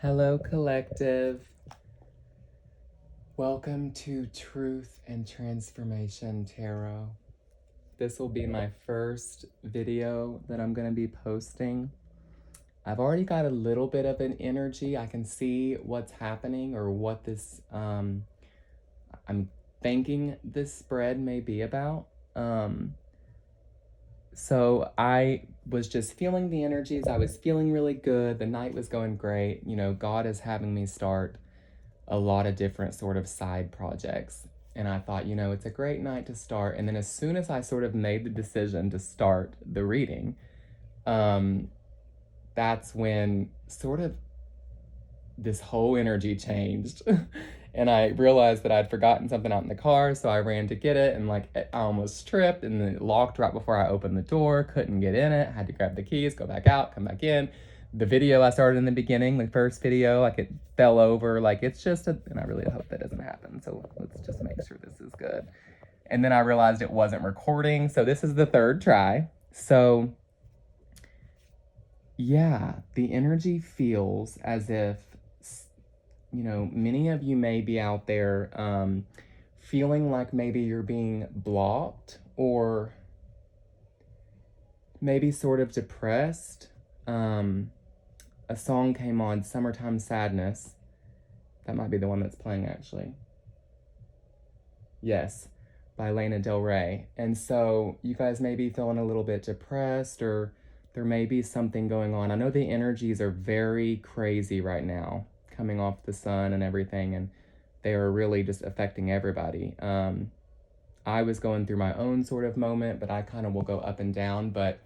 Hello, collective. Welcome to Truth and Transformation Tarot. This will be my first video that I'm going to be posting. I've already got a little bit of an energy. I can see what's happening or what this, I'm thinking this spread may be about. So I was just feeling the energies. I was feeling really good. The night was going great. You know, God is having me start a lot of different sort of side projects. And I thought, you know, it's a great night to start. And then as soon as I sort of made the decision to start the reading, that's when sort of this whole energy changed. And I realized that I'd forgotten something out in the car, so I ran to get it, and like I almost tripped, and then it locked right before I opened the door. Couldn't get in it. Had to grab the keys, go back out, come back in. The video I started in the beginning, the first video, like it fell over. Like it's just and I really hope that doesn't happen. So let's just make sure this is good. And then I realized it wasn't recording, so this is the third try. So yeah, the energy feels as if, you know, many of you may be out there feeling like maybe you're being blocked or maybe sort of depressed. A song came on, Summertime Sadness. That might be the one that's playing, actually. Yes, by Lana Del Rey. And so you guys may be feeling a little bit depressed, or there may be something going on. I know the energies are very crazy right now, coming off the sun and everything, and they are really just affecting everybody. I was going through my own sort of moment, but I kind of will go up and down, but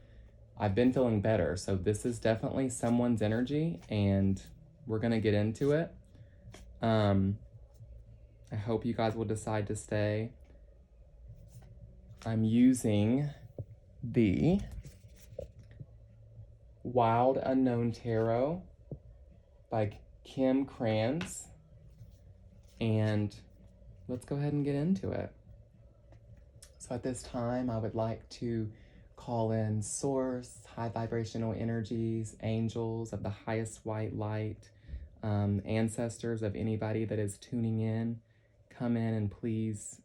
I've been feeling better. So this is definitely someone's energy, and we're going to get into it. I hope you guys will decide to stay. I'm using the Wild Unknown Tarot by Kim Kranz, and let's go ahead and get into it. So at this time, I would like to call in source, high vibrational energies, angels of the highest white light, ancestors of anybody that is tuning in. Come in and please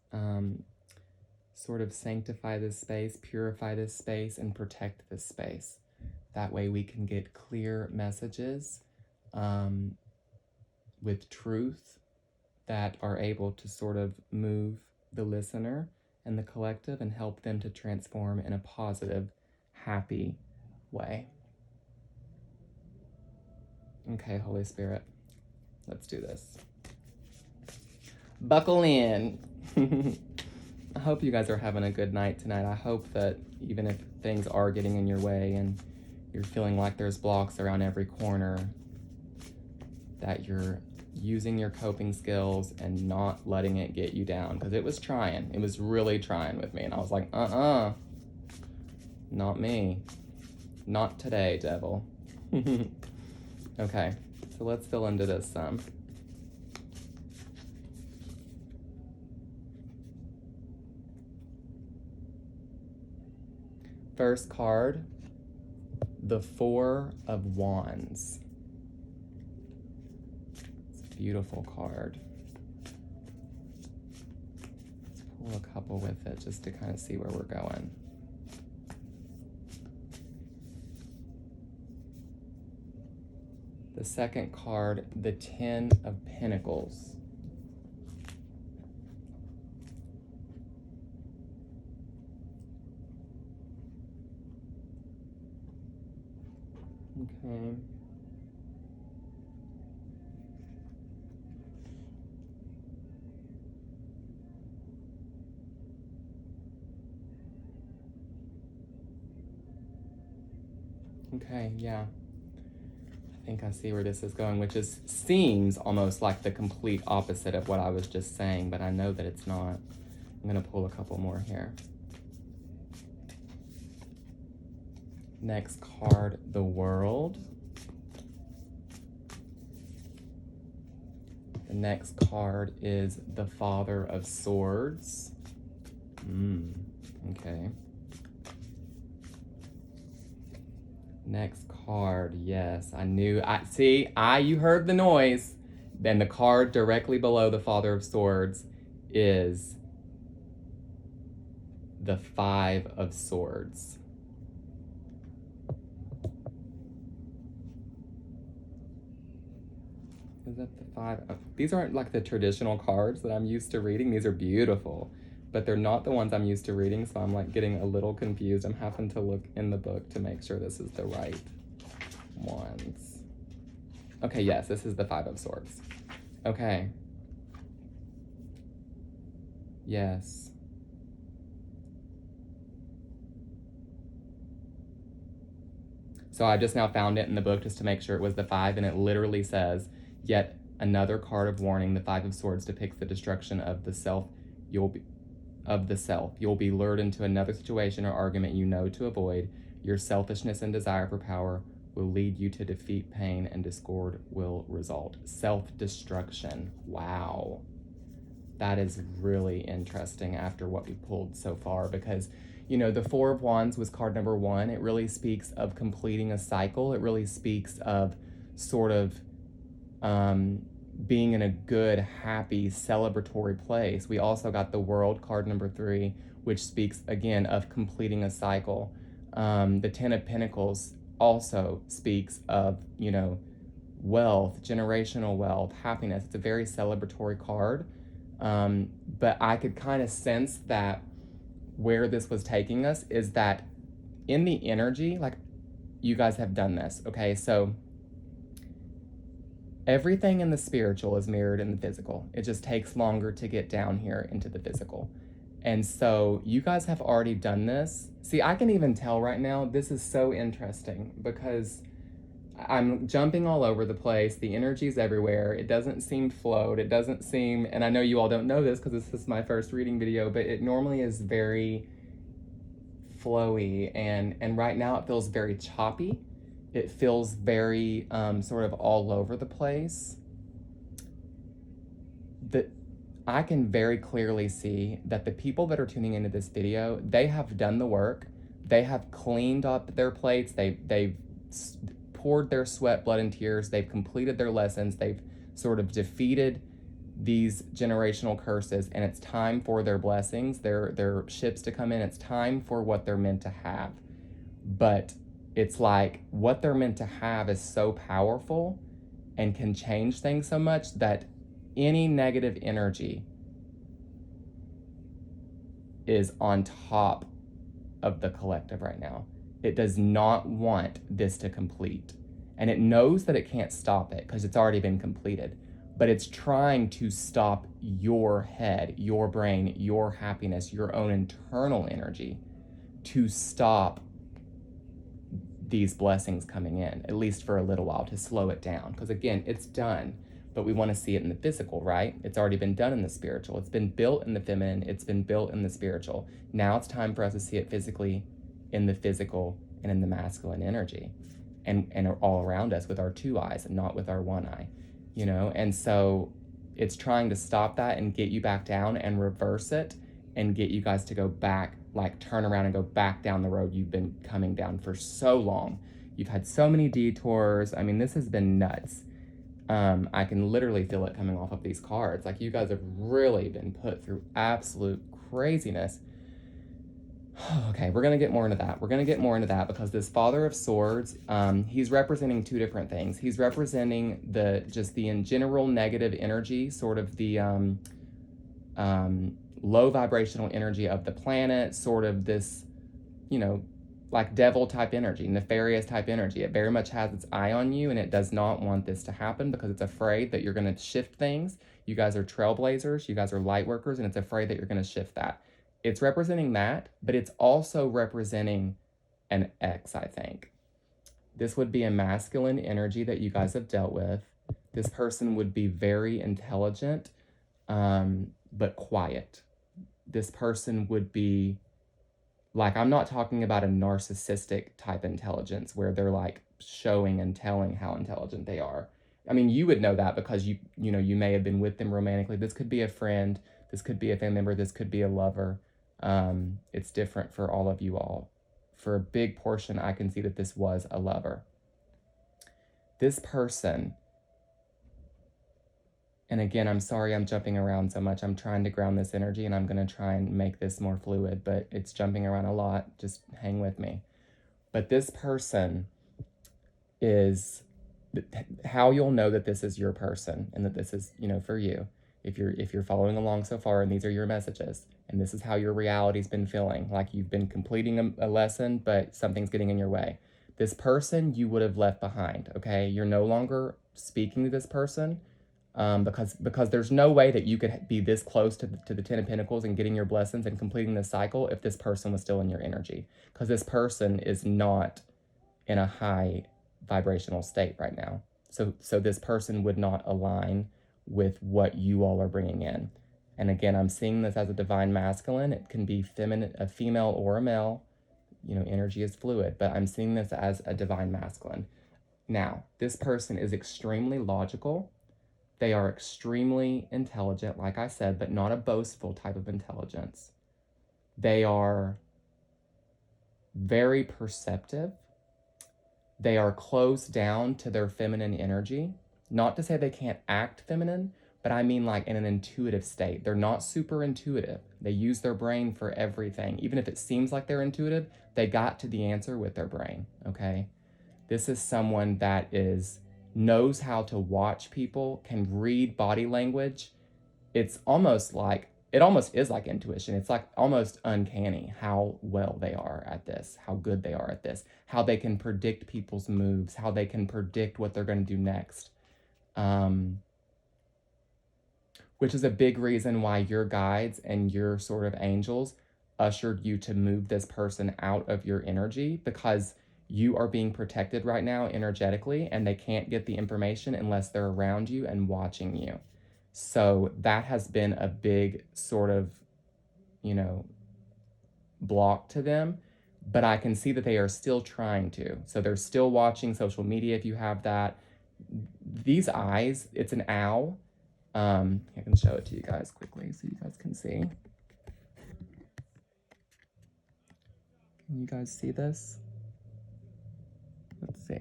sort of sanctify this space, purify this space, and protect this space. That way we can get clear messages with truth that are able to sort of move the listener and the collective and help them to transform in a positive, happy way. Okay, Holy Spirit, let's do this. Buckle in. I hope you guys are having a good night tonight. I hope that even if things are getting in your way and you're feeling like there's blocks around every corner, that you're using your coping skills and not letting it get you down, because it was trying. It was really trying with me, and I was like, not me. Not today, devil. Okay, so let's fill into this some. First card, the Four of Wands. Beautiful card. Let's pull a couple with it just to kind of see where we're going. The second card, the Ten of Pentacles. Okay. Okay, yeah. I think I see where this is going, which seems almost like the complete opposite of what I was just saying, but I know that it's not. I'm going to pull a couple more here. Next card, the World. The next card is the Father of Swords. Okay. Next card. Yes, I knew. You heard the noise. Then the card directly below the Father of Swords is the Five of Swords. Is that the five? These aren't like the traditional cards that I'm used to reading. These are beautiful, but they're not the ones I'm used to reading, so I'm like getting a little confused. I'm having to look in the book to make sure this is the right ones. Okay, yes, this is the Five of Swords. Okay. Yes. So I just now found it in the book just to make sure it was the five, and it literally says, yet another card of warning. The Five of Swords depicts the destruction of the self. You'll be lured into another situation or argument you know to avoid. Your selfishness and desire for power will lead you to defeat, pain, and discord will result. Self-destruction. Wow. That is really interesting after what we pulled so far, because, you know, the Four of Wands was card number one. It really speaks of completing a cycle. It really speaks of sort of being in a good, happy, celebratory place. We also got the World card number three, which speaks again of completing a cycle. The Ten of Pentacles also speaks of, you know, wealth, generational wealth, happiness. It's a very celebratory card. But I could kind of sense that where this was taking us is that in the energy, like you guys have done this, okay? So everything in the spiritual is mirrored in the physical. It just takes longer to get down here into the physical. And so you guys have already done this. See, I can even tell right now, this is so interesting because I'm jumping all over the place. The energy's everywhere. It doesn't seem flowed. It doesn't seem, and I know you all don't know this because this is my first reading video, but it normally is very flowy. And right now it feels very choppy. It feels very sort of all over the place. I can very clearly see that the people that are tuning into this video, they have done the work. They have cleaned up their plates. They've poured their sweat, blood, and tears. They've completed their lessons. They've sort of defeated these generational curses, and it's time for their blessings, their ships to come in. It's time for what they're meant to have. But it's like what they're meant to have is so powerful and can change things so much that any negative energy is on top of the collective right now. It does not want this to complete. And it knows that it can't stop it because it's already been completed. But it's trying to stop your head, your brain, your happiness, your own internal energy to stop these blessings coming in, at least for a little while, to slow it down. Because again, it's done, but we want to see it in the physical, right? It's already been done in the spiritual. It's been built in the feminine. It's been built in the spiritual. Now it's time for us to see it physically in the physical and in the masculine energy and all around us with our two eyes and not with our one eye, you know? And so it's trying to stop that and get you back down and reverse it and get you guys to go back, like turn around and go back down the road you've been coming down for so long. You've had so many detours. I mean, this has been nuts. I can literally feel it coming off of these cards. Like you guys have really been put through absolute craziness. Okay, we're going to get more into that. We're going to get more into that because this Father of Swords, he's representing two different things. He's representing just the in general negative energy, sort of the low vibrational energy of the planet, sort of this, you know, like devil type energy, nefarious type energy. It very much has its eye on you, and it does not want this to happen because it's afraid that you're going to shift things. You guys are trailblazers, you guys are light workers, and it's afraid that you're going to shift that. It's representing that, but it's also representing an X, I think. This would be a masculine energy that you guys have dealt with. This person would be very intelligent, but quiet. This person would be, like, I'm not talking about a narcissistic type intelligence where they're like showing and telling how intelligent they are. I mean, you would know that because you know, you may have been with them romantically. This could be a friend. This could be a family member. This could be a lover. It's different for all of you all. For a big portion, I can see that this was a lover. This person, and again, I'm sorry I'm jumping around so much. I'm trying to ground this energy, and I'm going to try and make this more fluid, but it's jumping around a lot. Just hang with me. But this person is how you'll know that this is your person and that this is, for you. If you're following along so far and these are your messages and this is how your reality's been feeling, like you've been completing a lesson, but something's getting in your way. This person you would have left behind, okay? You're no longer speaking to this person because there's no way that you could be this close to the Ten of Pentacles and getting your blessings and completing this cycle if this person was still in your energy. Because this person is not in a high vibrational state right now. So this person would not align with what you all are bringing in. And again, I'm seeing this as a divine masculine. It can be feminine, a female or a male. Energy is fluid, but I'm seeing this as a divine masculine. Now, this person is extremely logical. They are extremely intelligent, like I said, but not a boastful type of intelligence. They are very perceptive. They are closed down to their feminine energy. Not to say they can't act feminine, but I mean like in an intuitive state. They're not super intuitive. They use their brain for everything. Even if it seems like they're intuitive, they got to the answer with their brain, okay? This is someone that knows how to watch people, can read body language. It almost is like intuition. It's like almost uncanny how well they are at this, how good they are at this, how they can predict people's moves, how they can predict what they're going to do next. Which is a big reason why your guides and your sort of angels ushered you to move this person out of your energy, because you are being protected right now energetically, and they can't get the information unless they're around you and watching you. So that has been a big sort of, block to them, but I can see that they are still trying to. So they're still watching social media if you have that. These eyes, it's an owl. I can show it to you guys quickly so you guys can see. Can you guys see this? Let's see.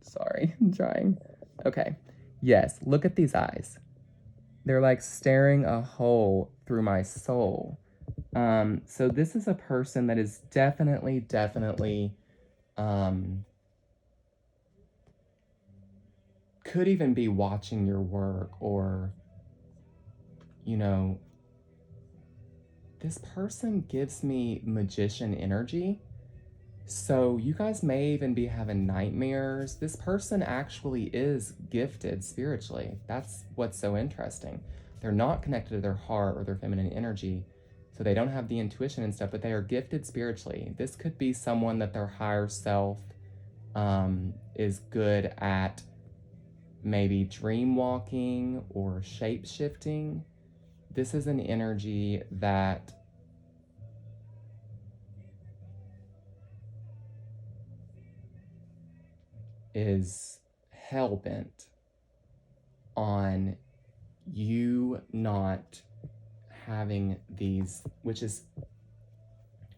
Sorry, I'm trying. Okay. Yes, look at these eyes. They're like staring a hole through my soul. So this is a person that is definitely, could even be watching your work, or, this person gives me magician energy. So you guys may even be having nightmares. This person actually is gifted spiritually. That's what's so interesting. They're not connected to their heart or their feminine energy, so they don't have the intuition and stuff, but they are gifted spiritually. This could be someone that their higher self is good at, maybe dream walking or shape shifting. This is an energy that is hell-bent on you not having these, which is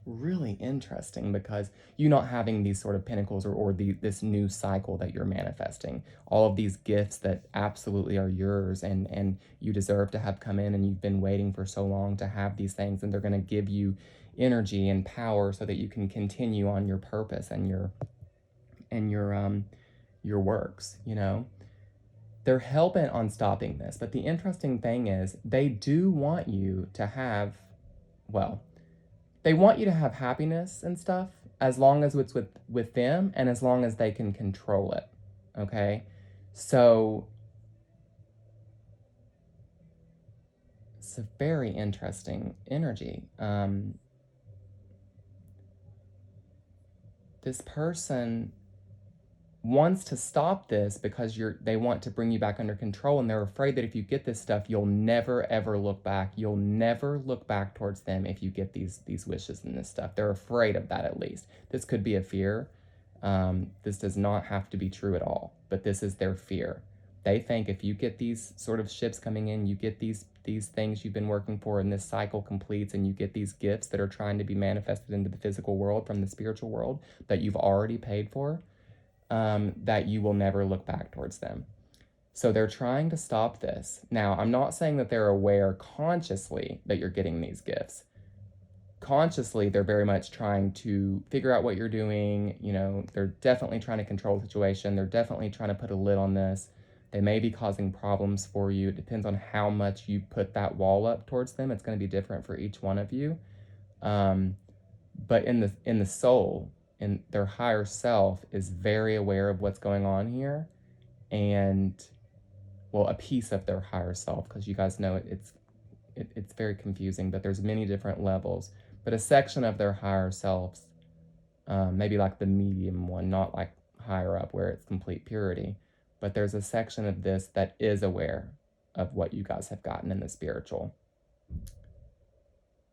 really interesting, because you not having these sort of pinnacles or this new cycle that you're manifesting, all of these gifts that absolutely are yours and you deserve to have come in, and you've been waiting for so long to have these things, and they're going to give you energy and power so that you can continue on your purpose and your works. They're hell-bent on stopping this, but the interesting thing is they do want you to have, they want you to have happiness and stuff, as long as it's with them and as long as they can control it, okay? So it's a very interesting energy. This person wants to stop this because they want to bring you back under control, and they're afraid that if you get this stuff, you'll never ever look back. You'll never look back towards them if you get these wishes and this stuff. They're afraid of that, at least. This could be a fear. This does not have to be true at all, but this is their fear. They think if you get these sort of shifts coming in, you get these things you've been working for, and this cycle completes, and you get these gifts that are trying to be manifested into the physical world from the spiritual world that you've already paid for, that you will never look back towards them. So they're trying to stop this. Now, I'm not saying that they're aware consciously that you're getting these gifts. Consciously, they're very much trying to figure out what you're doing. You know, they're definitely trying to control the situation. They're definitely trying to put a lid on this. They may be causing problems for you. It depends on how much you put that wall up towards them. It's going to be different for each one of you. But in the soul, in their higher self, is very aware of what's going on here, and well, a piece of their higher self, because you guys know it's very confusing, but there's many different levels. But a section of their higher selves, maybe like the medium one, not like higher up where it's complete purity, but there's a section of this that is aware of what you guys have gotten in the spiritual.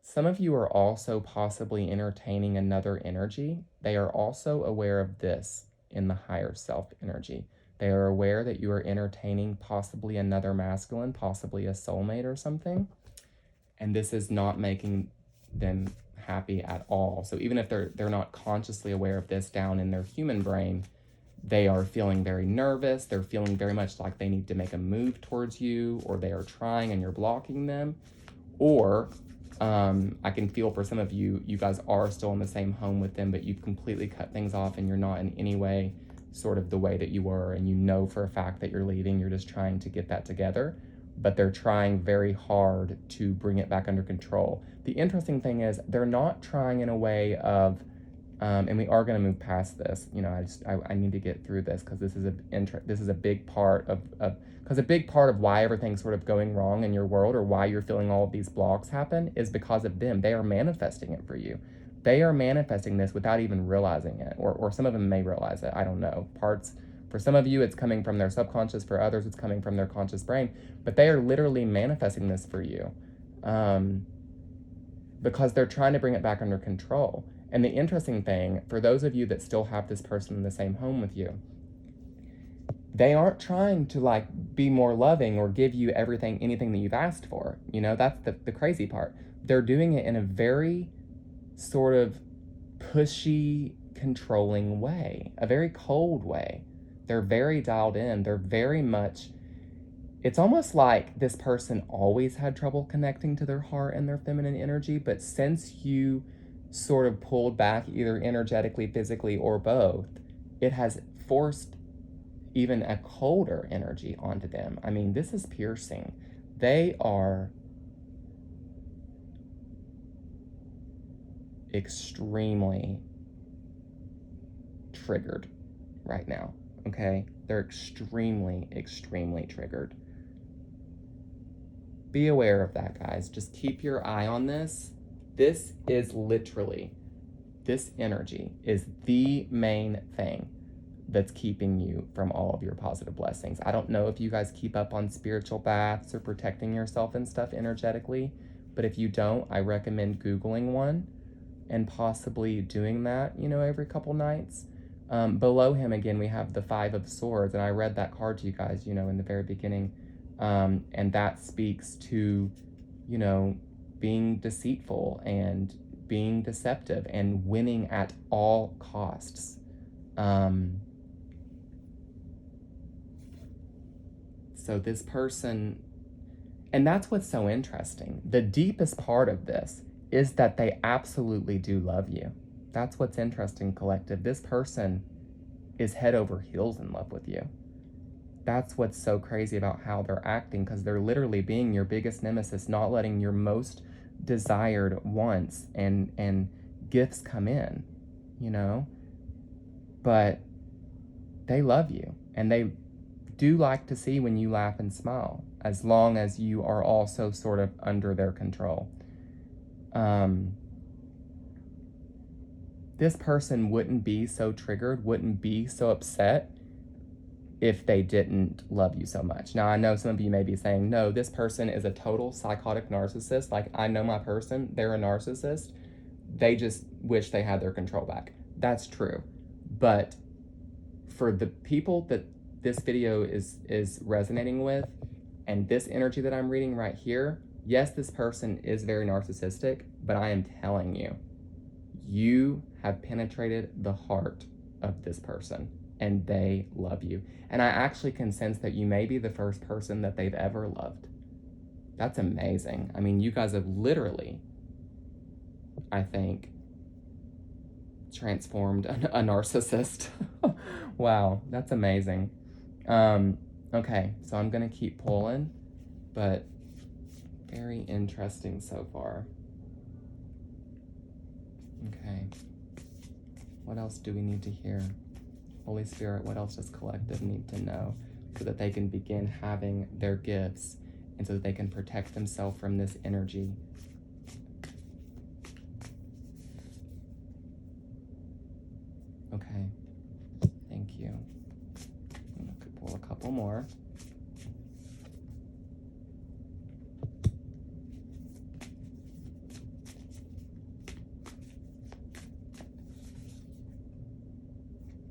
Some of you are also possibly entertaining another energy. They are also aware of this in the higher self energy. They are aware that you are entertaining possibly another masculine, possibly a soulmate or something. And this is not making them happy at all. So even if they're not consciously aware of this down in their human brain, they are feeling very nervous. They're feeling very much like they need to make a move towards you, or they are trying and you're blocking them. Or I can feel for some of you, you guys are still in the same home with them, but you've completely cut things off and you're not in any way sort of the way that you were, and you know for a fact that you're leaving. You're just trying to get that together, but they're trying very hard to bring it back under control. The interesting thing is they're not trying in a way of, and we are going to move past this. You know, I need to get through this because this is a big part of because a big part of why everything's sort of going wrong in your world, or why you're feeling all of these blocks happen, is because of them. They are manifesting it for you. They are manifesting this without even realizing it, or some of them may realize it. I don't know. For some of you, it's coming from their subconscious. For others, it's coming from their conscious brain. But they are literally manifesting this for you, because they're trying to bring it back under control. And the interesting thing, for those of you that still have this person in the same home with you, they aren't trying to like be more loving or give you anything that you've asked for. You know, that's the crazy part. They're doing it in a very sort of pushy, controlling way, a very cold way. They're very dialed in. They're very much, it's almost like this person always had trouble connecting to their heart and their feminine energy, but since you sort of pulled back, either energetically, physically, or both, it has forced even a colder energy onto them. I mean, this is piercing. They are extremely triggered right now, okay? They're extremely, extremely triggered. Be aware of that, guys. Just keep your eye on this. This is literally, this energy is the main thing that's keeping you from all of your positive blessings. I don't know if you guys keep up on spiritual baths or protecting yourself and stuff energetically, but if you don't, I recommend Googling one and possibly doing that, you know, every couple nights. Below him, again, we have the Five of Swords, and I read that card to you guys, you know, in the very beginning, and that speaks to, you know, being deceitful and being deceptive and winning at all costs. So this person, and that's what's so interesting. The deepest part of this is that they absolutely do love you. That's what's interesting, collective. This person is head over heels in love with you. That's what's so crazy about how they're acting, because they're literally being your biggest nemesis, not letting your most desired wants and gifts come in, you know? But they love you, and they do like to see when you laugh and smile, as long as you are also sort of under their control. This person wouldn't be so triggered, wouldn't be so upset if they didn't love you so much. Now, I know some of you may be saying, no, this person is a total psychotic narcissist. Like, I know my person, they're a narcissist. They just wish they had their control back. That's true. But for the people that this video is resonating with, and this energy that I'm reading right here, yes, this person is very narcissistic, but I am telling you, you have penetrated the heart of this person and they love you. And I actually can sense that you may be the first person that they've ever loved. That's amazing. I mean, you guys have literally, I think, transformed a narcissist. Wow, that's amazing. Okay, so I'm gonna keep pulling, but very interesting so far. Okay, what else do we need to hear? Holy Spirit, what else does collective need to know so that they can begin having their gifts and so that they can protect themselves from this energy? Okay, thank you. I'm gonna pull a couple more.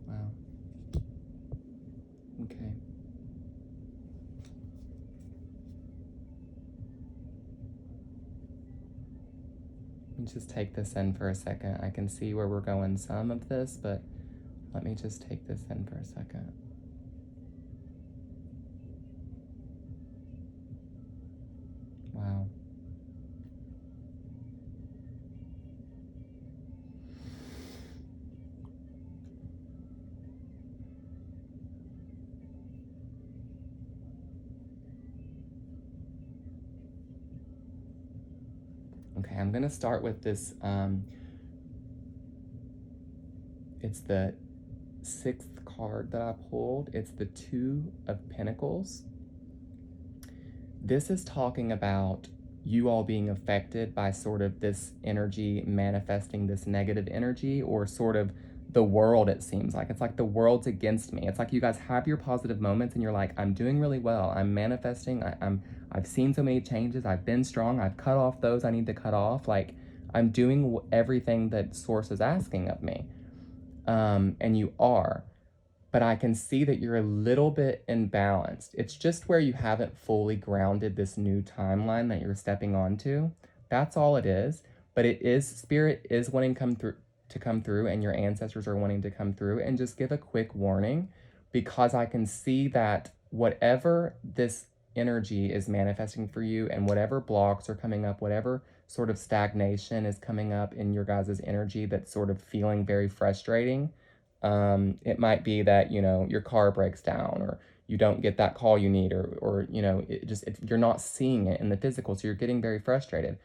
Wow. Okay. Let me just take this in for a second. I can see where we're going some of this, but let me just take this in for a second. Wow. Okay, I'm gonna start with this. It's the 6th card that I pulled. It's the 2 of Pentacles. This is talking about you all being affected by sort of this energy manifesting this negative energy, or sort of the world, it seems like. It's like the world's against me. It's like you guys have your positive moments and you're like, I'm doing really well. I'm manifesting. I've seen so many changes. I've been strong. I've cut off those I need to cut off. Like, I'm doing everything that Source is asking of me. And you are. But I can see that you're a little bit imbalanced. It's just where you haven't fully grounded this new timeline that you're stepping onto. That's all it is. But it is, Spirit is wanting to come through, and your ancestors are wanting to come through. And just give a quick warning, because I can see that whatever this energy is manifesting for you, and whatever blocks are coming up, whatever sort of stagnation is coming up in your guys' energy that's sort of feeling very frustrating. It might be that, you know, your car breaks down, or you don't get that call you need, or you know, you're not seeing it in the physical, so you're getting very frustrated.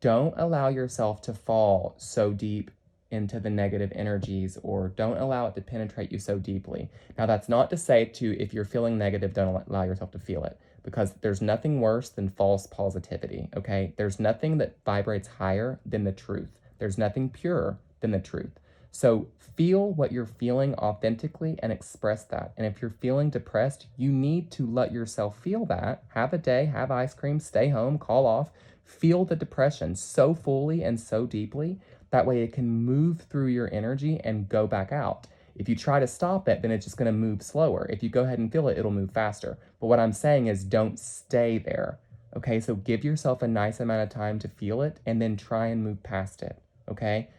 Don't allow yourself to fall so deep into the negative energies, or don't allow it to penetrate you so deeply. Now, that's not to say if you're feeling negative, don't allow yourself to feel it, because there's nothing worse than false positivity, okay? There's nothing that vibrates higher than the truth. There's nothing purer than the truth. So feel what you're feeling authentically and express that. And if you're feeling depressed, you need to let yourself feel that. Have a day, have ice cream, stay home, call off. Feel the depression so fully and so deeply. That way it can move through your energy and go back out. If you try to stop it, then it's just going to move slower. If you go ahead and feel it, it'll move faster. But what I'm saying is, don't stay there. Okay, so give yourself a nice amount of time to feel it and then try and move past it. Okay?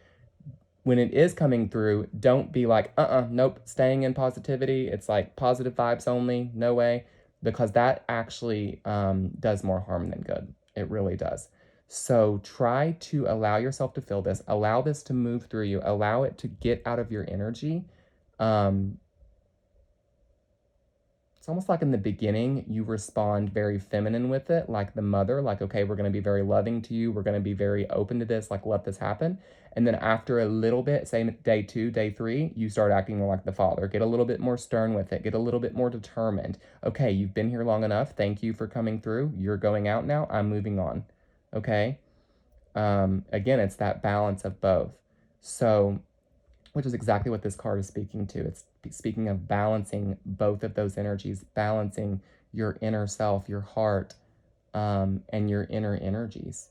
When it is coming through, don't be like, nope, staying in positivity. It's like positive vibes only, no way, because that actually does more harm than good. It really does. So try to allow yourself to feel this, allow this to move through you, allow it to get out of your energy. It's almost like in the beginning, you respond very feminine with it, like the mother, like, okay, we're going to be very loving to you. We're going to be very open to this, like, let this happen. And then after a little bit, say day 2, day 3, you start acting more like the father. Get a little bit more stern with it. Get a little bit more determined. Okay, you've been here long enough. Thank you for coming through. You're going out now. I'm moving on. Okay? Again, it's that balance of both. So, which is exactly what this card is speaking to. It's speaking of balancing both of those energies, balancing your inner self, your heart, and your inner energies.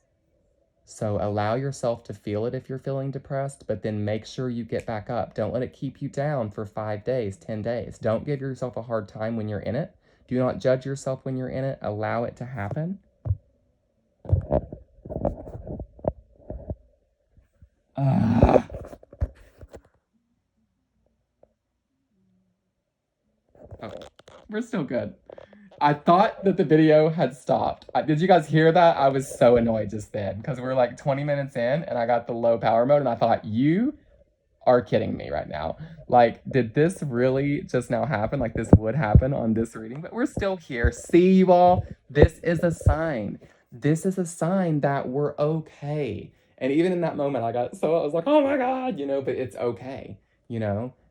So allow yourself to feel it if you're feeling depressed, but then make sure you get back up. Don't let it keep you down for 5 days, 10 days. Don't give yourself a hard time when you're in it. Do not judge yourself when you're in it. Allow it to happen. Ah. Oh, we're still good. I thought that the video had stopped. Did you guys hear that? I was so annoyed just then because we're like 20 minutes in and I got the low power mode and I thought, you are kidding me right now. Like, did this really just now happen? Like, this would happen on this reading, but we're still here. See, you all? This is a sign. This is a sign that we're okay. And even in that moment, I was like, oh my God, but it's okay.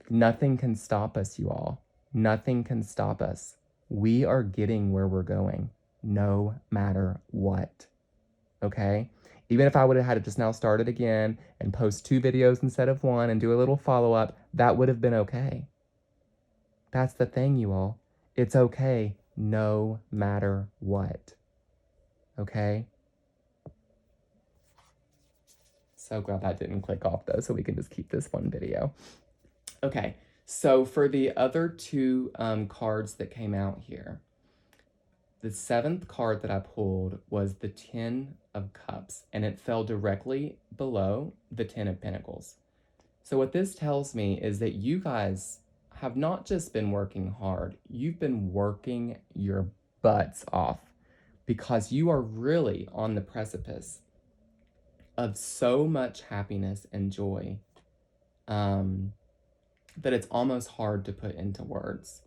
Nothing can stop us, you all. Nothing can stop us. We are getting where we're going, no matter what. Okay? Even if I would have had to just now start it again and post 2 videos instead of 1 and do a little follow-up, that would have been okay. That's the thing, you all. It's okay no matter what. Okay? So glad that didn't click off though, so we can just keep this one video. Okay, so for the other 2 cards that came out here, the 7th card that I pulled was the 10 of Cups, and it fell directly below the 10 of Pentacles. So what this tells me is that you guys have not just been working hard, you've been working your butts off because you are really on the precipice of so much happiness and joy that it's almost hard to put into words.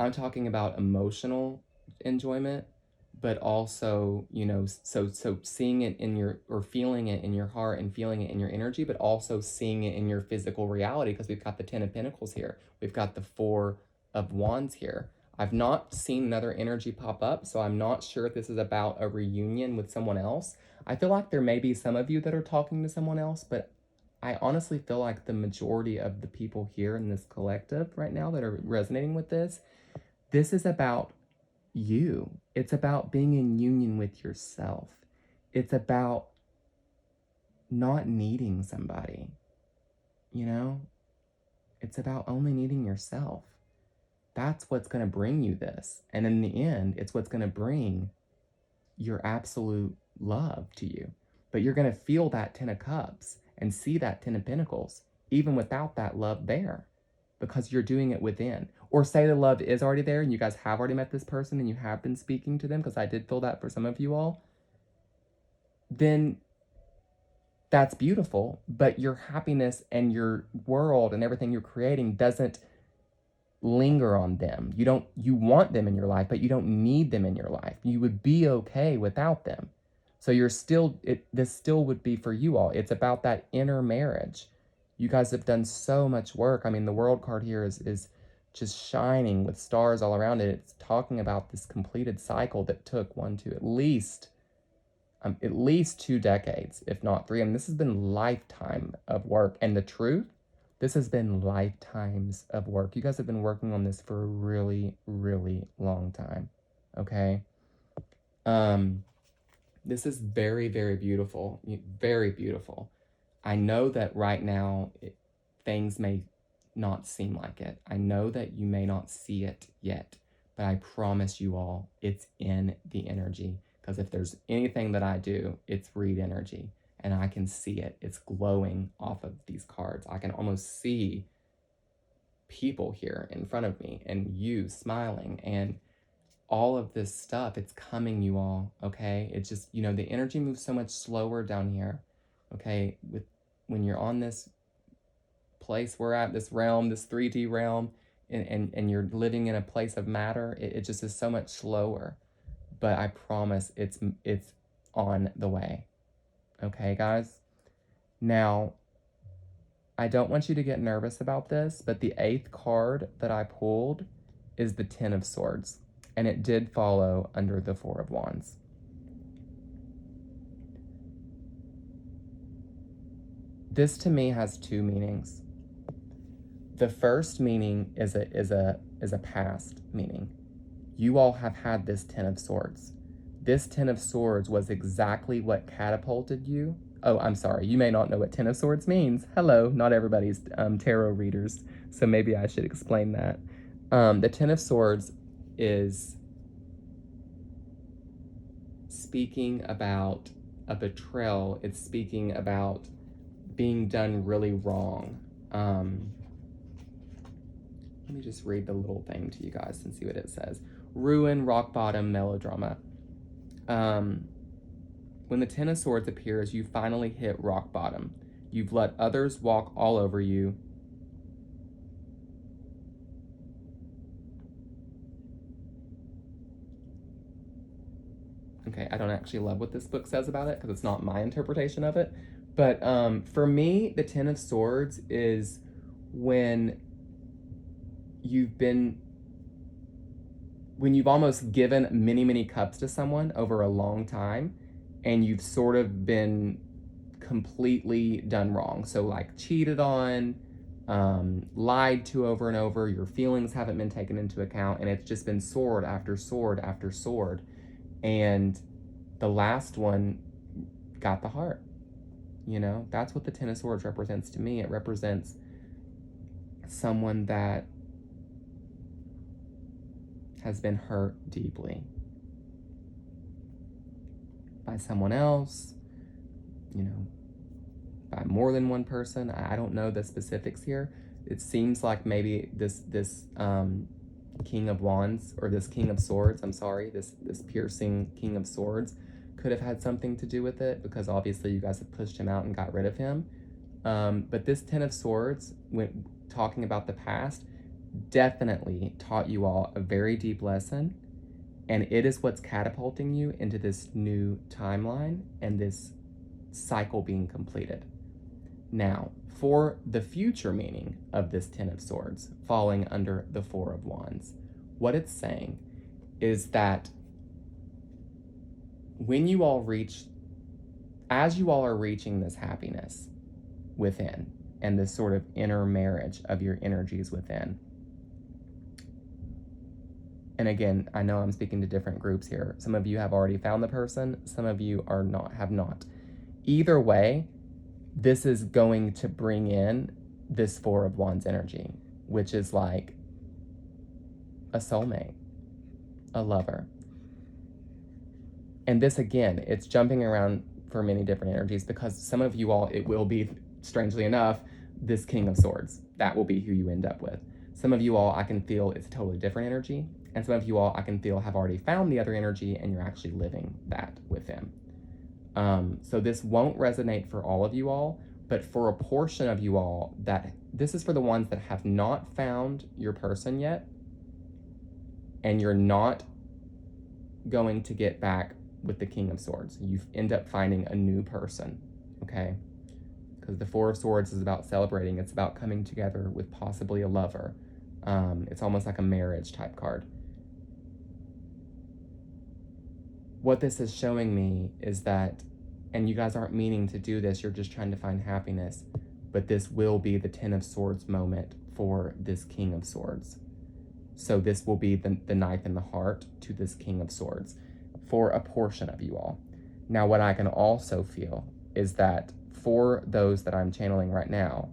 I'm talking about emotional enjoyment, but also, so seeing it in your, or feeling it in your heart and feeling it in your energy, but also seeing it in your physical reality, because we've got the 10 of Pentacles here. We've got the 4 of Wands here. I've not seen another energy pop up, so I'm not sure if this is about a reunion with someone else. I feel like there may be some of you that are talking to someone else, but I honestly feel like the majority of the people here in this collective right now that are resonating with this is about you. It's about being in union with yourself. It's about not needing somebody, It's about only needing yourself. That's what's going to bring you this. And in the end, it's what's going to bring your absolute love to you. But you're going to feel that 10 of Cups and see that 10 of Pentacles, even without that love there, because you're doing it within. Or say the love is already there and you guys have already met this person and you have been speaking to them, because I did feel that for some of you all, then that's beautiful, but your happiness and your world and everything you're creating doesn't linger on them. You want them in your life, but you don't need them in your life. You would be okay without them. So this still would be for you all. It's about that inner marriage. You guys have done so much work. I mean, the World card here is just shining with stars all around it. It's talking about this completed cycle that took at least 2 decades, if not 3. And this has been lifetime of work. And the truth, this has been lifetimes of work. You guys have been working on this for a really, really long time. Okay? This is very, very beautiful. Very beautiful. I know that right now things may not seem like it. I know that you may not see it yet, but I promise you all, it's in the energy. Because if there's anything that I do, it's read energy. And I can see it. It's glowing off of these cards. I can almost see people here in front of me and you smiling and all of this stuff. It's coming, you all, okay? It's just, the energy moves so much slower down here, okay? When you're on this place we're at, this realm, this 3D realm, and you're living in a place of matter, it just is so much slower. But I promise it's on the way. Okay, guys? Now, I don't want you to get nervous about this, but the 8th card that I pulled is the 10 of Swords, and it did follow under the 4 of Wands. This to me has 2 meanings. The first meaning is a past meaning. You all have had this 10 of Swords. this Ten of Swords was exactly what catapulted you. Oh, I'm sorry. You may not know what Ten of Swords means. Hello, not everybody's tarot readers, so maybe I should explain that. The Ten of Swords is speaking about a betrayal. It's speaking about being done really wrong. Let me just read the little thing to you guys and see what it says. Ruin, rock bottom, melodrama. When the Ten of Swords appears, you finally hit rock bottom. You've let others walk all over you. Okay, I don't actually love what this book says about it because it's not my interpretation of it. But for me, the Ten of Swords is when you've almost given many, many cups to someone over a long time, and you've sort of been completely done wrong. So like cheated on, lied to over and over, your feelings haven't been taken into account, and it's just been sword after sword after sword. And the last one got the heart. You know, that's what the Ten of Swords represents to me. It represents someone that has been hurt deeply by someone else, you know, by more than one person. I don't know the specifics here. It seems like maybe this King of Wands, or this King of Swords, I'm sorry, this piercing King of Swords could have had something to do with it, because obviously you guys have pushed him out and got rid of him. But this Ten of Swords, when talking about the past, definitely taught you all a very deep lesson, and it is what's catapulting you into this new timeline and this cycle being completed. Now, for the future meaning of this Ten of Swords falling under the Four of Wands, what it's saying is that when you all as you all are reaching this happiness within and this sort of inner marriage of your energies within, and again, I know I'm speaking to different groups here. Some of you have already found the person, some of you have not. Either way, this is going to bring in this Four of Wands energy, which is like a soulmate, a lover. And this, again, it's jumping around for many different energies, because some of you all, it will be, strangely enough, this King of Swords. That will be who you end up with. Some of you all, I can feel it's a totally different energy. And some of you all, I can feel, have already found the other energy, and you're actually living that with him. So this won't resonate for all of you all, but for a portion of you all, this is for the ones that have not found your person yet, and you're not going to get back with the King of Swords. You end up finding a new person, okay? Because the Four of Swords is about celebrating. It's about coming together with possibly a lover. It's almost like a marriage type card. What this is showing me is that, and you guys aren't meaning to do this, you're just trying to find happiness, but this will be the Ten of Swords moment for this King of Swords. So this will be the knife in the heart to this King of Swords for a portion of you all. Now, what I can also feel is that for those that I'm channeling right now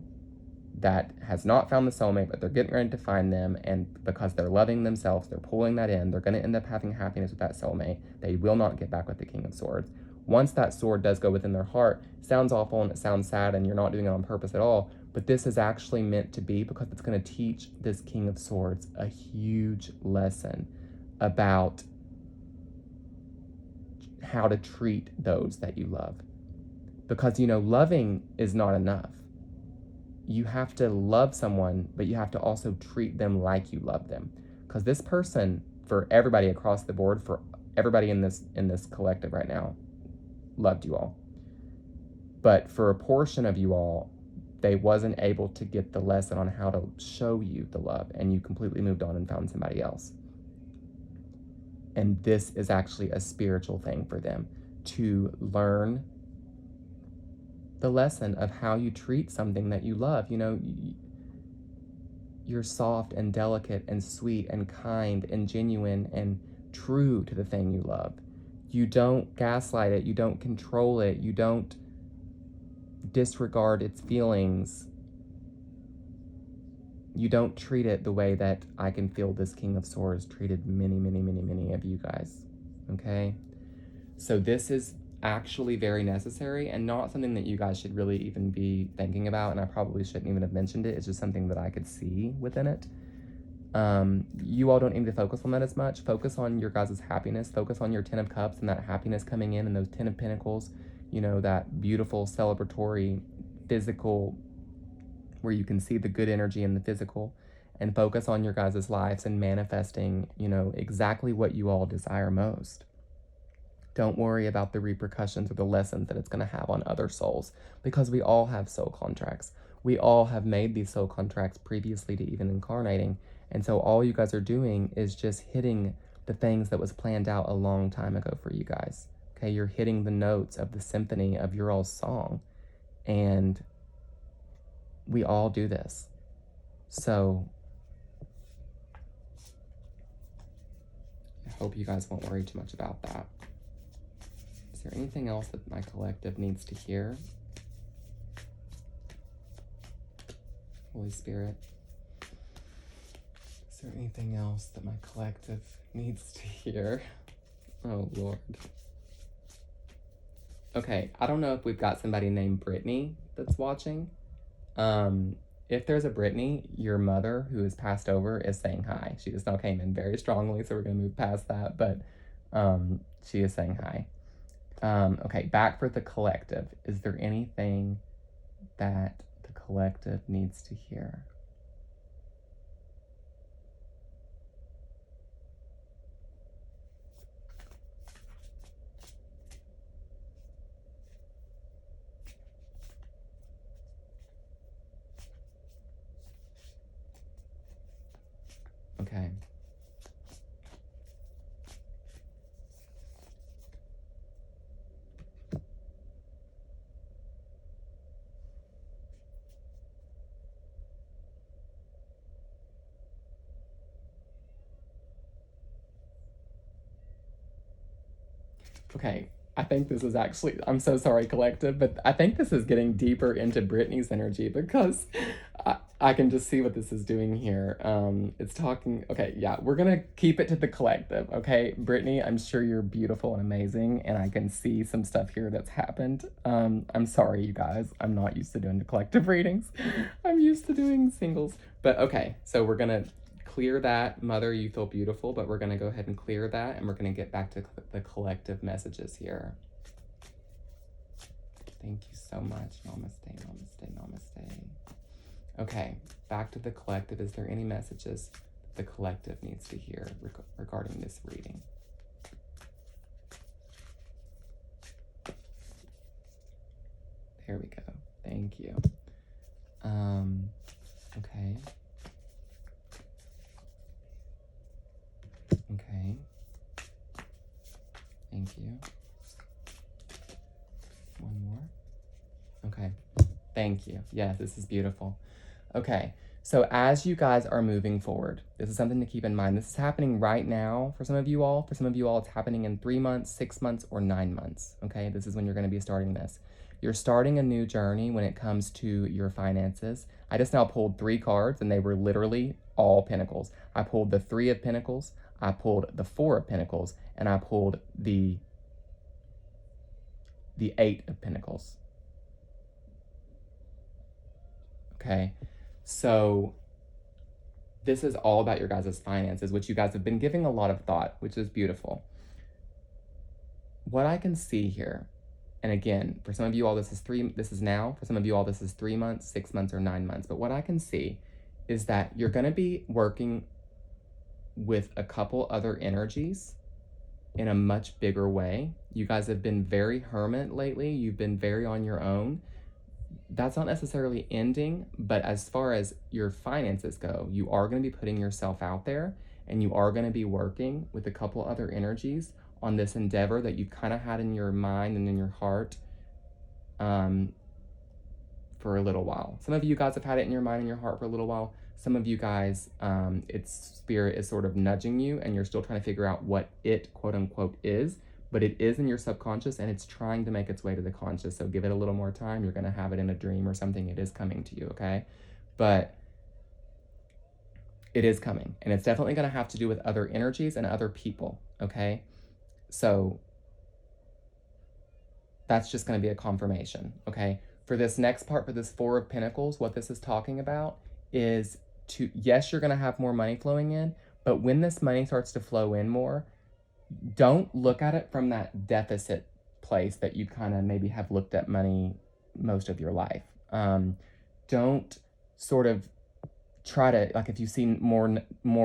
that has not found the soulmate, but they're getting ready to find them, and because they're loving themselves, they're pulling that in, they're going to end up having happiness with that soulmate. They will not get back with the King of Swords. Once that sword does go within their heart, it sounds awful and it sounds sad and you're not doing it on purpose at all, but this is actually meant to be, because it's going to teach this King of Swords a huge lesson about how to treat those that you love. Because, you know, loving is not enough. You have to love someone, but you have to also treat them like you love them. Because this person, for everybody across the board, for everybody in this collective right now, loved you all. But for a portion of you all, they wasn't able to get the lesson on how to show you the love, and you completely moved on and found somebody else. And this is actually a spiritual thing for them, to learn the lesson of how you treat something that you love. You know, you're soft and delicate and sweet and kind and genuine and true to the thing you love. You don't gaslight it. You don't control it. You don't disregard its feelings. You don't treat it the way that I can feel this King of Swords treated many, many, many, many of you guys. Okay? So this is actually very necessary and not something that you guys should really even be thinking about, and I probably shouldn't even have mentioned it. It's just something that I could see within it. You all don't need to focus on that as much. Focus on your guys' happiness. Focus on your 10 of Cups and that happiness coming in, and those 10 of Pentacles, you know, that beautiful celebratory physical where you can see the good energy in the physical, and focus on your guys' lives and manifesting, you know, exactly what you all desire most. Don't worry about the repercussions or the lessons that it's going to have on other souls, because we all have soul contracts. We all have made these soul contracts previously to even incarnating. And so all you guys are doing is just hitting the things that was planned out a long time ago for you guys. Okay, you're hitting the notes of the symphony of your all's song. And we all do this. So I hope you guys won't worry too much about that. Is there anything else that my collective needs to hear? Holy Spirit. Is there anything else that my collective needs to hear? Oh, Lord. Okay, I don't know if we've got somebody named Brittany that's watching. If there's a Brittany, your mother who has passed over is saying hi. She just now came in very strongly, so we're going to move past that, but she is saying hi. Okay, back for the collective. Is there anything that the collective needs to hear? Okay. Okay, I think this is actually, I'm so sorry, collective, but I think this is getting deeper into Brittany's energy, because I can just see what this is doing here. It's talking, okay, yeah, we're gonna keep it to the collective, okay? Brittany, I'm sure you're beautiful and amazing, and I can see some stuff here that's happened. I'm sorry, you guys, I'm not used to doing the collective readings. I'm used to doing singles. But okay, so we're gonna clear that. Mother, you feel beautiful, but we're going to go ahead and clear that, and we're going to get back to the collective messages here. Thank you so much. Namaste, namaste, namaste. Okay, back to the collective. Is there any messages the collective needs to hear regarding this reading? There we go. Thank you. Okay. Okay. Thank you. One more. Okay. Thank you. Yes, this is beautiful. Okay. So as you guys are moving forward, this is something to keep in mind. This is happening right now for some of you all. For some of you all, it's happening in 3 months, 6 months, or 9 months. Okay. This is when you're going to be starting this. You're starting a new journey when it comes to your finances. I just now pulled 3 cards, and they were literally all Pentacles. I pulled the 3 of Pentacles, I pulled the 4 of Pentacles, and I pulled the 8 of Pentacles. Okay, so this is all about your guys' finances, which you guys have been giving a lot of thought, which is beautiful. What I can see here, and again, for some of you all, this is now. For some of you all, this is 3 months, 6 months, or 9 months. But what I can see is that you're going to be working with a couple other energies in a much bigger way. You guys have been very hermit lately. You've been very on your own. That's not necessarily ending, but as far as your finances go, you are going to be putting yourself out there, and you are going to be working with a couple other energies on this endeavor that you've kind of had in your mind and in your heart for a little while. Some of you guys have had it in your mind and your heart for a little while. Some of you guys, its spirit is sort of nudging you, and you're still trying to figure out what it, quote unquote, is. but it is in your subconscious and it's trying to make its way to the conscious. So give it a little more time. You're going to have it in a dream or something. It is coming to you, okay? But it is coming, and it's definitely going to have to do with other energies and other people, okay? So that's just going to be a confirmation, okay? For this next part, for this Four of Pentacles, what this is talking about is yes, you're going to have more money flowing in, but when this money starts to flow in more, don't look at it from that deficit place that you kind of maybe have looked at money most of your life. Don't sort of try to, like, if you see more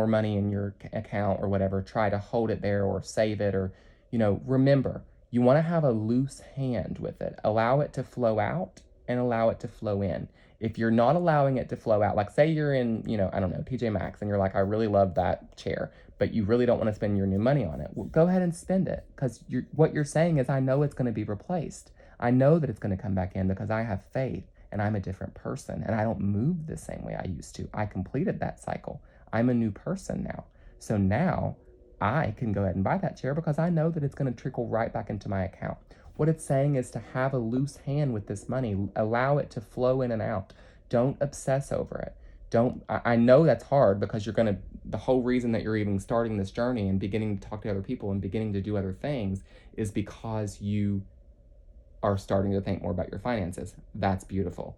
money in your account or whatever, try to hold it there or save it, or, you know, remember, you want to have a loose hand with it. Allow it to flow out and allow it to flow in. If you're not allowing it to flow out, like say you're in, you know, I don't know, TJ Maxx, and you're like, I really love that chair, but you really don't want to spend your new money on it. Well, go ahead and spend it, because what you're saying is, I know it's going to be replaced. I know that it's going to come back in because I have faith. And I'm a different person, and I don't move the same way I used to. I completed that cycle. I'm a new person now. So now I can go ahead and buy that chair because I know that it's going to trickle right back into my account. What it's saying is to have a loose hand with this money. Allow it to flow in and out. Don't obsess over it. I know that's hard, because the whole reason that you're even starting this journey and beginning to talk to other people and beginning to do other things is because you are starting to think more about your finances. That's beautiful.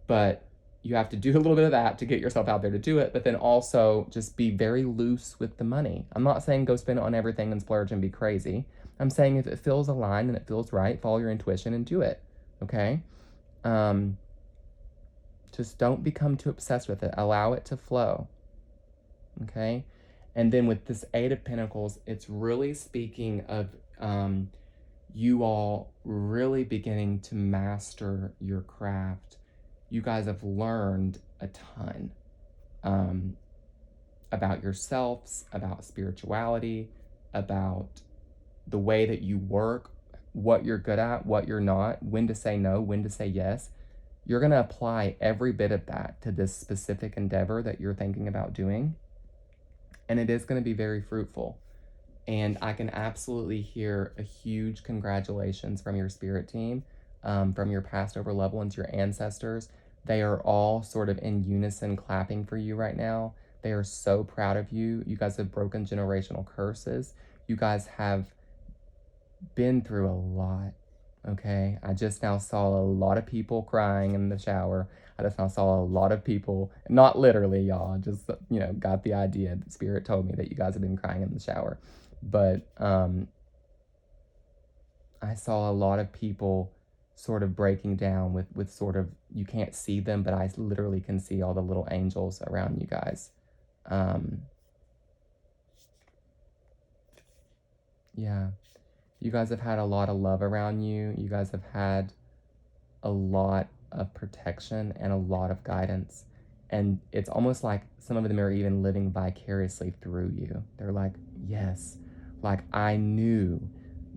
But you have to do a little bit of that to get yourself out there to do it, but then also just be very loose with the money. I'm not saying go spend it on everything and splurge and be crazy. I'm saying if it feels aligned and it feels right, follow your intuition and do it, okay? Just don't become too obsessed with it. Allow it to flow, okay? And then with this Eight of Pentacles, it's really speaking of you all really beginning to master your craft. You guys have learned a ton about yourselves, about spirituality, about the way that you work, what you're good at, what you're not, when to say no, when to say yes. You're going to apply every bit of that to this specific endeavor that you're thinking about doing. And it is going to be very fruitful. And I can absolutely hear a huge congratulations from your spirit team, from your past over loved ones, your ancestors. They are all sort of in unison clapping for you right now. They are so proud of you. You guys have broken generational curses. You guys have been through a lot, okay? I just now saw a lot of people crying in the shower. I just now saw a lot of people, not literally, y'all, just, you know, got the idea. The spirit told me that you guys have been crying in the shower. But I saw a lot of people sort of breaking down with sort of, you can't see them, but I literally can see all the little angels around you guys. Yeah, you guys have had a lot of love around you. You guys have had a lot of protection and a lot of guidance. And it's almost like some of them are even living vicariously through you. They're like, yes, like I knew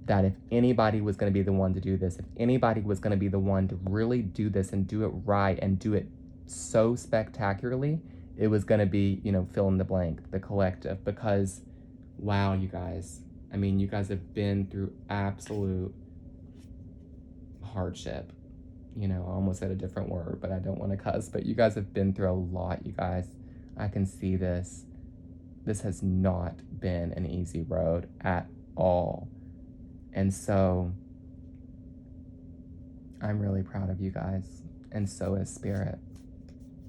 that if anybody was going to be the one to do this, if anybody was going to be the one to really do this and do it right and do it so spectacularly, it was going to be, you know, fill in the blank, the collective. Because, wow, you guys, I mean, you guys have been through absolute hardship. You know, I almost said a different word, but I don't want to cuss. But you guys have been through a lot, you guys. I can see this. This has not been an easy road at all. And so I'm really proud of you guys. And so is Spirit.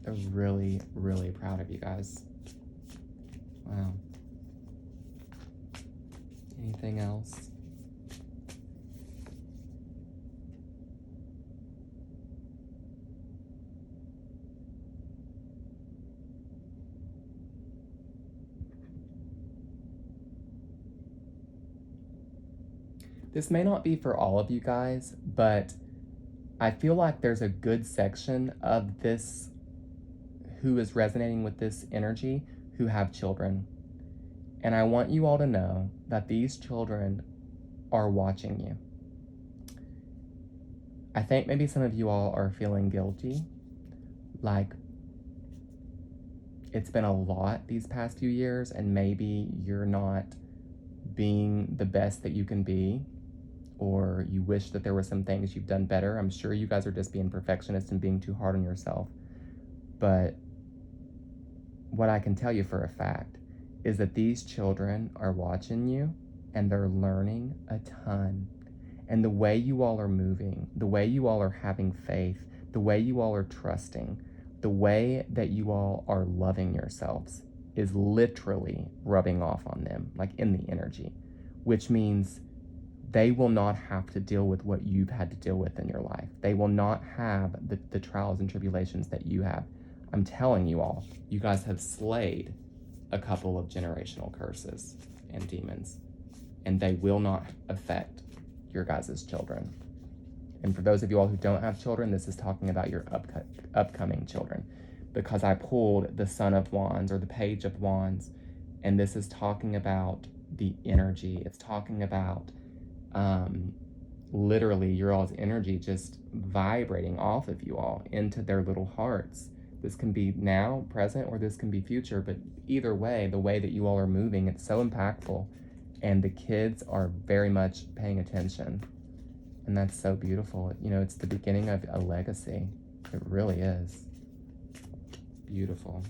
They're really, really proud of you guys. Wow. Anything else? This may not be for all of you guys, but I feel like there's a good section of this who is resonating with this energy who have children. And I want you all to know that these children are watching you. I think maybe some of you all are feeling guilty, like it's been a lot these past few years, and maybe you're not being the best that you can be, or you wish that there were some things you've done better. I'm sure you guys are just being perfectionists and being too hard on yourself. But what I can tell you for a fact is that these children are watching you and they're learning a ton. And the way you all are moving, the way you all are having faith, the way you all are trusting, the way that you all are loving yourselves is literally rubbing off on them, like in the energy, which means they will not have to deal with what you've had to deal with in your life. They will not have the trials and tribulations that you have. I'm telling you all, you guys have slayed a couple of generational curses and demons, and they will not affect your guys' children. And for those of you all who don't have children, this is talking about your upcoming children, because I pulled the Son of Wands or the Page of Wands, and this is talking about the energy. It's talking about literally your all's energy just vibrating off of you all into their little hearts. This can be now, present, or this can be future, but either way, the way that you all are moving, it's so impactful, and the kids are very much paying attention, and that's so beautiful. You know, it's the beginning of a legacy. It really is. Beautiful.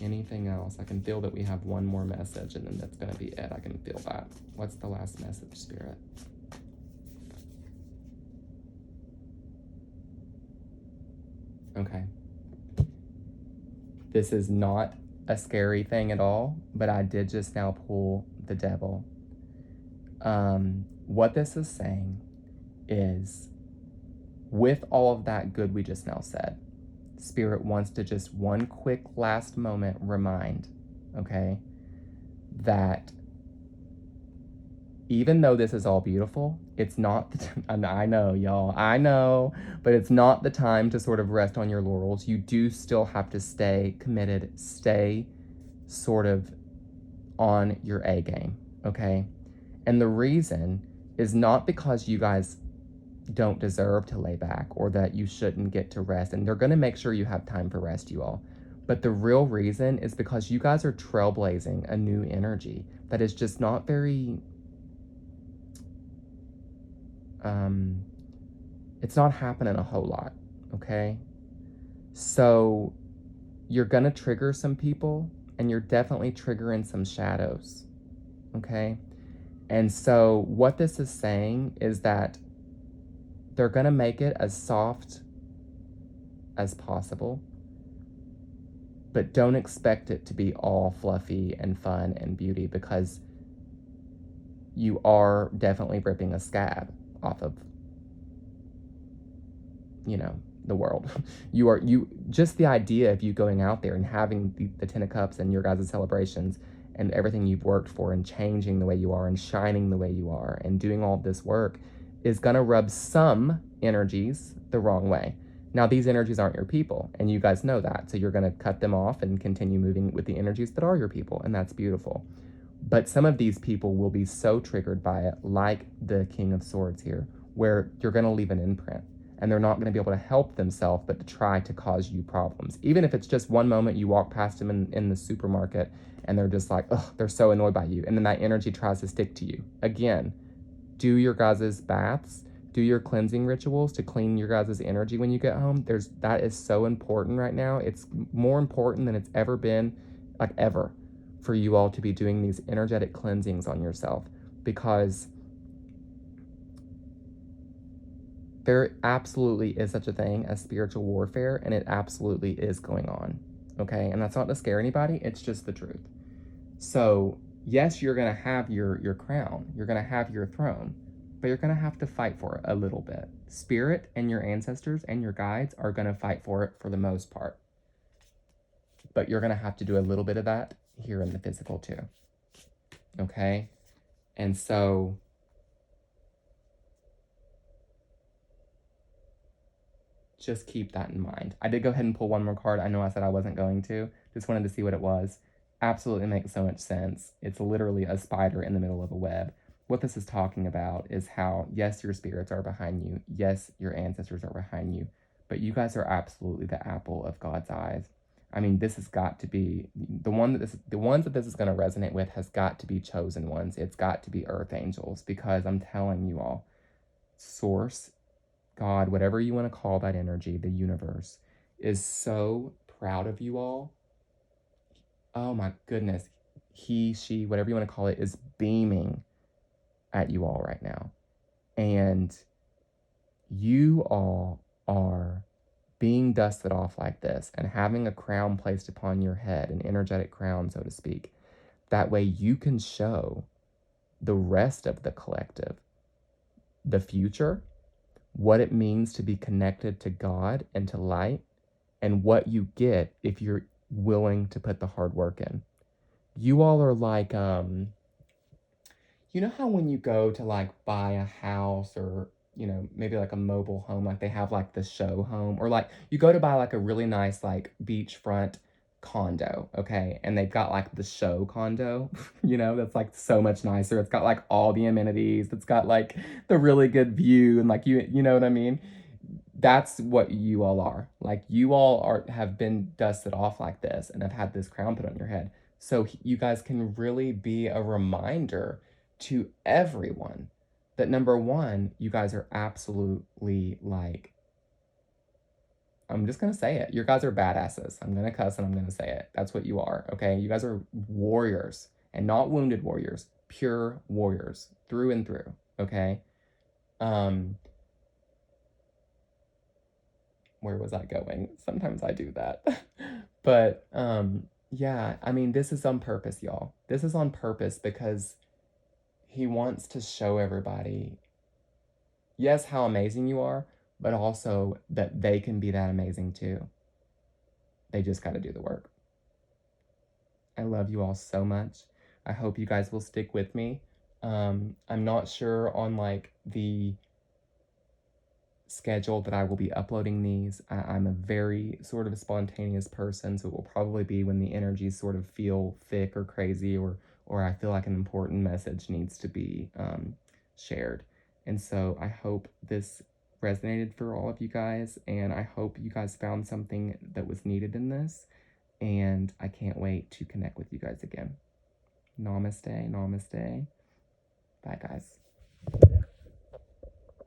Anything else? I can feel that we have one more message, and then that's going to be it. I can feel that. What's the last message, Spirit? Okay. This is not a scary thing at all, but I did just now pull the Devil. What this is saying is, with all of that good we just now said, Spirit wants to just one quick last moment remind, okay, that even though this is all beautiful, it's not, and I know, y'all, I know, but it's not the time to sort of rest on your laurels. You do still have to stay committed, stay sort of on your A game, okay? And the reason is not because you guys don't deserve to lay back or that you shouldn't get to rest. And they're going to make sure you have time for rest, you all. But the real reason is because you guys are trailblazing a new energy that is just not very, it's not happening a whole lot, okay? So you're going to trigger some people, and you're definitely triggering some shadows, okay? And so what this is saying is that they're going to make it as soft as possible, but don't expect it to be all fluffy and fun and beauty, because you are definitely ripping a scab off of, you know, the world. You just the idea of you going out there and having the Ten of Cups and your guys' celebrations and everything you've worked for and changing the way you are and shining the way you are and doing all this work is going to rub some energies the wrong way. Now, these energies aren't your people, and you guys know that, so you're going to cut them off and continue moving with the energies that are your people, and that's beautiful. But some of these people will be so triggered by it, like the King of Swords here, where you're going to leave an imprint, and they're not going to be able to help themselves but to try to cause you problems. Even if it's just one moment you walk past them in the supermarket, and they're just like, ugh, they're so annoyed by you, and then that energy tries to stick to you. Again, do your guys' baths, do your cleansing rituals to clean your guys' energy when you get home. That is so important right now. It's more important than it's ever been, like ever, for you all to be doing these energetic cleansings on yourself, because there absolutely is such a thing as spiritual warfare, and it absolutely is going on, okay? And that's not to scare anybody, it's just the truth. So yes, you're going to have your crown, you're going to have your throne, but you're going to have to fight for it a little bit. Spirit and your ancestors and your guides are going to fight for it for the most part. But you're going to have to do a little bit of that here in the physical too. Okay? And so just keep that in mind. I did go ahead and pull one more card. I know I said I wasn't going to. Just wanted to see what it was. Absolutely makes so much sense. It's literally a spider in the middle of a web. What this is talking about is how, yes, your spirits are behind you. Yes, your ancestors are behind you. But you guys are absolutely the apple of God's eyes. I mean, this has got to be the ones that this is going to resonate with has got to be chosen ones. It's got to be earth angels, because I'm telling you all, source, God, whatever you want to call that energy, the universe, is so proud of you all. Oh my goodness. He, she, whatever you want to call it, is beaming at you all right now. And you all are being dusted off like this and having a crown placed upon your head, an energetic crown, so to speak. That way you can show the rest of the collective the future, what it means to be connected to God and to light, and what you get if you're willing to put the hard work in. You all are like, you know how when you go to like buy a house, or maybe like a mobile home, like they have like the show home, or like you go to buy like a really nice like beachfront condo, okay, and they've got like the show condo, that's like so much nicer. It's got like all the amenities, it's got like the really good view, and like you know what I mean. That's what you all are. Like, you all have been dusted off like this and have had this crown put on your head. So you guys can really be a reminder to everyone that, number one, you guys are absolutely like, I'm just gonna say it. You guys are badasses. I'm gonna cuss and I'm gonna say it. That's what you are, okay? You guys are warriors, and not wounded warriors, pure warriors through and through, okay? Where was I going? Sometimes I do that. But yeah, I mean, this is on purpose, y'all. This is on purpose, because he wants to show everybody, yes, how amazing you are, but also that they can be that amazing too. They just got to do the work. I love you all so much. I hope you guys will stick with me. I'm not sure on like the schedule that I will be uploading these. I'm a very sort of spontaneous person, so it will probably be when the energies sort of feel thick or crazy, or I feel like an important message needs to be shared. And so I hope this resonated for all of you guys, and I hope you guys found something that was needed in this, and I can't wait to connect with you guys again. Namaste, namaste. Bye, guys.